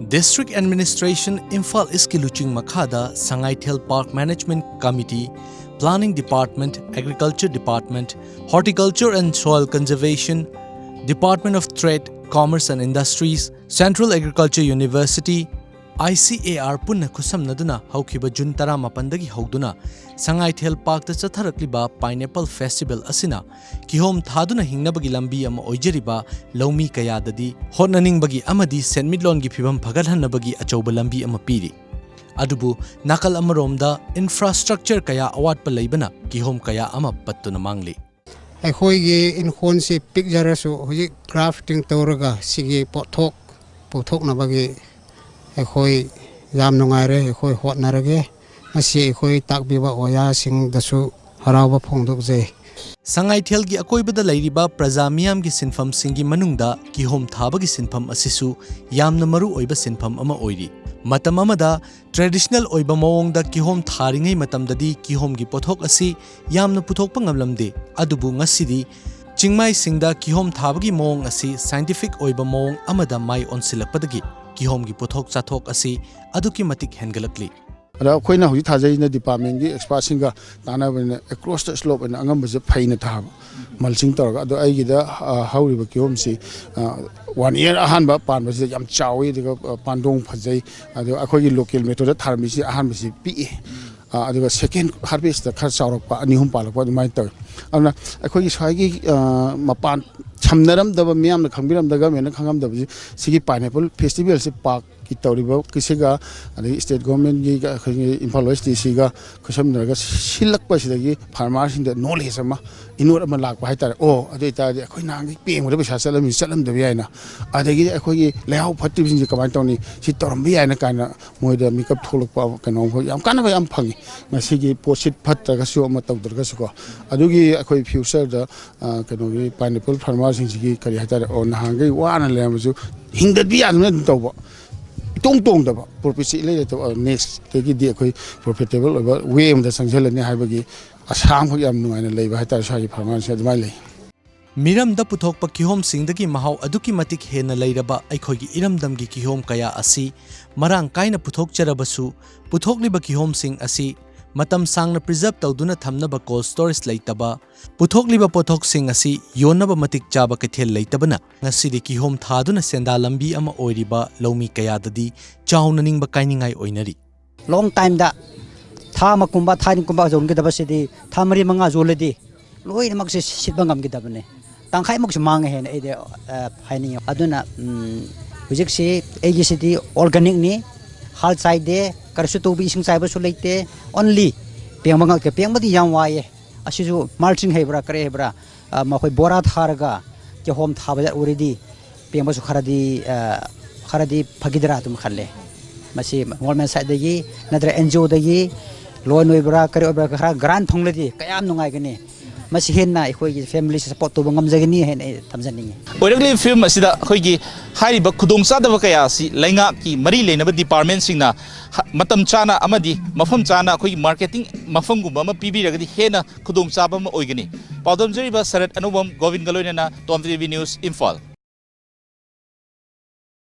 District Administration Imphal East Luching Makhada, Sangaithel Park Management Committee, Planning Department, Agriculture Department, Horticulture and Soil Conservation, Department of Trade, Commerce and Industries, Central Agriculture University, ICAR Punna Kusamnaduna, Haukiba Jun Taramapandagi Hauduna, Sangaithel Park the Chatharakliba Pineapple Festival Asina, Kihom Thaduna Hingnabagi Lambi Ama Oijeriba, Lomi Kayadadi, Hotnaning Bagi Amadi, St. Midlon Gipibam Pagadhanabagi Achoba Lambi Ama Piri. Adubu, Nakal Amaromda, Infrastructure Kaya Awat Palaibana, Kihom Kaya Ama Pattuna Mangli. I hoy in Honsi picture so crafting Toraga, Sigi puthoklabasu. Hoy yam nungare, hoy hot narage, Asi hoy takbiba oya sing dasu harawa pongdukze. Sangaithel gi akoibada lairiba Prazamiam gi sinfam singi manungda Kihom thabagi sinfam asisu yamna maru oiba sinfam ama oiri. Matam amada traditional oiba mawongda Kihom tharingai matamdadi Kihom gi pothok asi yamna puthokpa ngamlamde. Adubu ngasidi Chingmai singda Kihom thabagi mawong asi scientific oiba mawong amada mai onsilakpadagi Kihom gi pothok chathok asi aduki matik hengalakli. Koi na Taja department expressing across the slope and Angam pain at Ham. Mulching Torga, the Aida, how we became see 1 year a handba pan was the Yam Chowi, the Pandong Pazay, the Akoyi local method, Tarmisi, Ahamisi, P. The second harvest, the Karsar, Nihum Pala, what might tell. Akoyi Swagi Mapan Chamnaram, the Miam, the Kambiram, the government, Kangam, the Sigi Pineapple Festivals Park. Kitariba Kisiga and the state government employees Siga Kusam Silak Pasagi, farmers in the knowledge in order to lack by oh, a data the Quinang being whatever Salam is Salam the Vienna. I think a Koyi Lao Patis in the Kamantoni, Sitorambia and a kind of more the makeup Tolok Canon. I'm kind of a pungy. Masigi posted Patagasu Matagasuko. Adugi a Koi future the Kanogi pineapple farmers in Sigi Kariata on Hangi, one and Lamazu, hindered the Admin. Tong the purpose later next take it profitable way of the Sanjel and Habagi, a sham for Yam and labor Hatta Shagi Parman at Mali. Miram da puthokpa Kihom singdagi mahau aduki matik hena leiraba aikhogi iramdamgi Kihom kaya asi marang kaina puthokcharabasu puthokliba Kihom sing asi matam sangna preserve tawduna thamnaba cold storage leitaba puthokliba pothok sing asi yonaba matik chaba kethel leitabana ngasidi Kihom thaduna senda lambi ama oiriba lomi kayadadi chaunaning ba kainingai oinari long time da thama kumba thain kumba zong gidaba sidi thamari manga zoledi loi namak se sitba ngam gidabane tangkhai mok mang he na ide haini aduna hujik se egi sidi organic ni hal chai de karsu to bi sing chai ba su leite only peng manga ke peng madi yam waye asisu marching hebra kare hebra ma khoi bora tharaga ke hom thaba already peng ba su kharadi phagidra tum khalle masi government side dagi nadra NGO dagi loan oibra kare obra khara grant thongledi kayam nungai gani masi henna khoi family support to bangam jagani hen tamjani oiragli film asida khoi gi hariba khudong sadaba kaya si lainga ki mari leinaba department singna matam chana amadi mafam chana khoi marketing mafam gumba ma pibiragadi hena khudong chaba ma oigani paudam jeriba sarat anubam govind galoina na tomtv news Imphal.